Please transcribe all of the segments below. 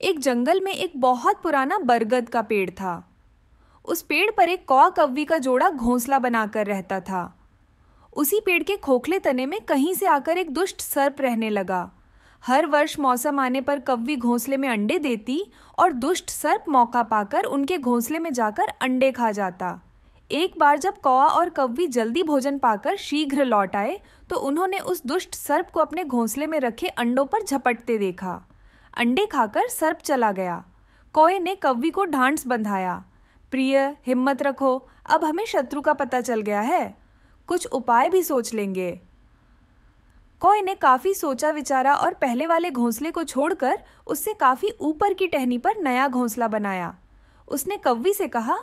एक जंगल में एक बहुत पुराना बरगद का पेड़ था। उस पेड़ पर एक कौआ कव्वी का जोड़ा घोंसला बनाकर रहता था। उसी पेड़ के खोखले तने में कहीं से आकर एक दुष्ट सर्प रहने लगा। हर वर्ष मौसम आने पर कव्वी घोंसले में अंडे देती और दुष्ट सर्प मौका पाकर उनके घोंसले में जाकर अंडे खा जाता। एक बार जब कौआ और कव्वी जल्दी भोजन पाकर शीघ्र लौट आए तो उन्होंने उस दुष्ट सर्प को अपने घोंसले में रखे अंडों पर झपटते देखा। अंडे खाकर सर्प चला गया। कौए ने कव्वी को ढांढस बंधाया। प्रिय, हिम्मत रखो, अब हमें शत्रु का पता चल गया है, कुछ उपाय भी सोच लेंगे। कौए ने काफी सोचा विचारा और पहले वाले घोंसले को छोड़कर उससे काफी ऊपर की टहनी पर नया घोंसला बनाया। उसने कव्वी से कहा,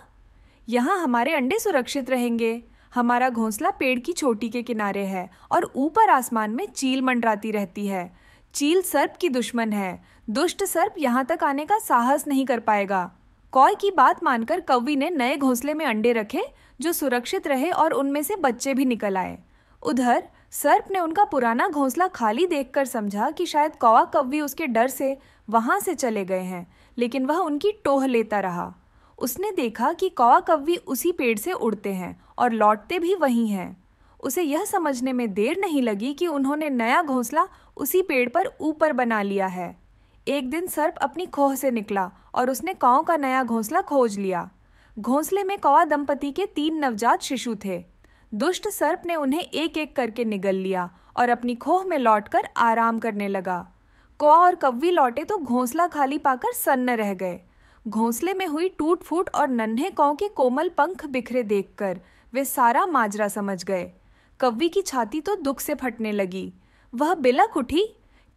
यहाँ हमारे अंडे सुरक्षित रहेंगे। हमारा घोंसला पेड़ की चोटी के किनारे है और ऊपर आसमान में चील मंडराती रहती है। चील सर्प की दुश्मन है। दुष्ट सर्प यहाँ तक आने का साहस नहीं कर पाएगा। कौए की बात मानकर कव्वी ने नए घोंसले में अंडे रखे जो सुरक्षित रहे और उनमें से बच्चे भी निकल आए। उधर सर्प ने उनका पुराना घोंसला खाली देखकर समझा कि शायद कौआ कव्वी उसके डर से वहां से चले गए हैं, लेकिन वह उनकी टोह लेता रहा। उसने देखा कि कौआ कव्वी उसी पेड़ से उड़ते हैं और लौटते भी वहीं हैं। उसे यह समझने में देर नहीं लगी कि उन्होंने नया घोंसला उसी पेड़ पर ऊपर बना लिया है। एक दिन सर्प अपनी खोह से निकला और उसने कौओं का नया घोंसला खोज लिया। घोंसले में कौआ दंपति के 3 नवजात शिशु थे। दुष्ट सर्प ने उन्हें एक एक करके निगल लिया और अपनी खोह में लौटकर आराम करने लगा। कौआ और कव्वी लौटे तो घोंसला खाली पाकर सन्न रह गए। घोंसले में हुई टूट फूट और नन्हे कौओं के कोमल पंख बिखरे देखकर वे सारा माजरा समझ गए। कव्वी की छाती तो दुख से फटने लगी। वह बिलख उठी,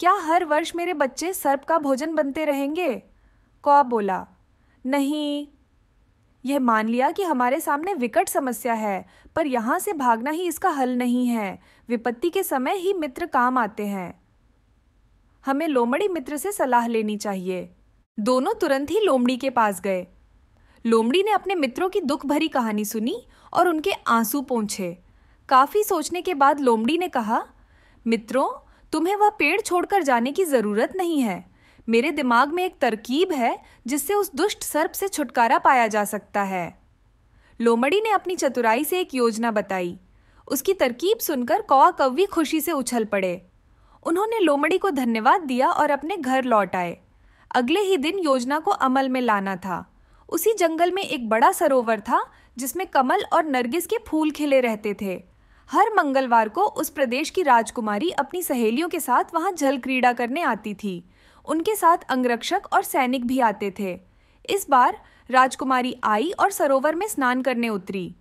क्या हर वर्ष मेरे बच्चे सर्प का भोजन बनते रहेंगे? कौआ बोला, नहीं। यह मान लिया कि हमारे सामने विकट समस्या है, पर यहाँ से भागना ही इसका हल नहीं है। विपत्ति के समय ही मित्र काम आते हैं। हमें लोमड़ी मित्र से सलाह लेनी चाहिए। दोनों तुरंत ही लोमड़ी के पास गए। लोमड़ी ने अपने मित्रों की दुख भरी कहानी सुनी और उनके आंसू पोंछे। काफी सोचने के बाद लोमड़ी ने कहा, मित्रों, तुम्हें वह पेड़ छोड़कर जाने की जरूरत नहीं है। मेरे दिमाग में एक तरकीब है जिससे उस दुष्ट सर्प से छुटकारा पाया जा सकता है। लोमड़ी ने अपनी चतुराई से एक योजना बताई। उसकी तरकीब सुनकर कौआ कव्वी खुशी से उछल पड़े। उन्होंने लोमड़ी को धन्यवाद दिया और अपने घर लौट आए। अगले ही दिन योजना को अमल में लाना था। उसी जंगल में एक बड़ा सरोवर था जिसमें कमल और नरगिस के फूल खिले रहते थे। हर मंगलवार को उस प्रदेश की राजकुमारी अपनी सहेलियों के साथ वहां जल क्रीड़ा करने आती थी। उनके साथ अंगरक्षक और सैनिक भी आते थे। इस बार राजकुमारी आई और सरोवर में स्नान करने उतरी।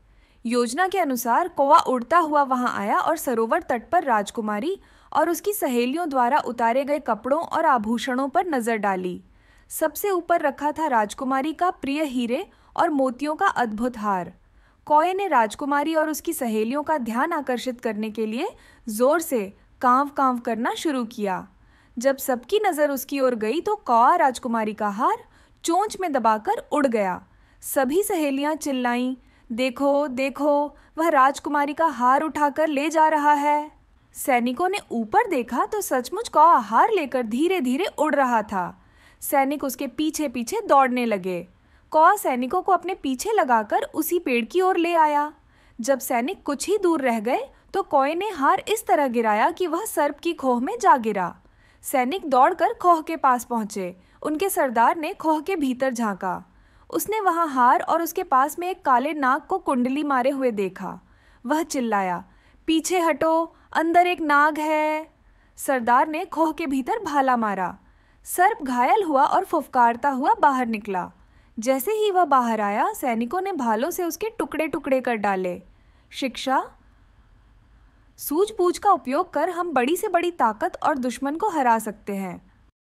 योजना के अनुसार कौवा उड़ता हुआ वहां आया और सरोवर तट पर राजकुमारी और उसकी सहेलियों द्वारा उतारे गए कपड़ों और आभूषणों पर नजर डाली। सबसे ऊपर रखा था राजकुमारी का प्रिय हीरे और मोतियों का अद्भुत हार। कौए ने राजकुमारी और उसकी सहेलियों का ध्यान आकर्षित करने के लिए जोर से कांव कांव करना शुरू किया। जब सबकी नजर उसकी ओर गई तो कौआ राजकुमारी का हार चोंच में दबाकर उड़ गया। सभी सहेलियां चिल्लाईं, देखो देखो, वह राजकुमारी का हार उठाकर ले जा रहा है। सैनिकों ने ऊपर देखा तो सचमुच कौआ हार लेकर धीरे धीरे उड़ रहा था। सैनिक उसके पीछे पीछे दौड़ने लगे। कौआ सैनिकों को अपने पीछे लगाकर उसी पेड़ की ओर ले आया। जब सैनिक कुछ ही दूर रह गए तो कौए ने हार इस तरह गिराया कि वह सर्प की खोह में जा गिरा। सैनिक दौड़कर खोह के पास पहुंचे। उनके सरदार ने खोह के भीतर झांका। उसने वहां हार और उसके पास में एक काले नाग को कुंडली मारे हुए देखा। वह चिल्लाया, पीछे हटो, अंदर एक नाग है। सरदार ने खोह के भीतर भाला मारा। सर्प घायल हुआ और फुफकारता हुआ बाहर निकला। जैसे ही वह बाहर आया, सैनिकों ने भालों से उसके टुकड़े टुकड़े कर डाले। शिक्षा, सूझबूझ का उपयोग कर हम बड़ी से बड़ी ताकत और दुश्मन को हरा सकते हैं।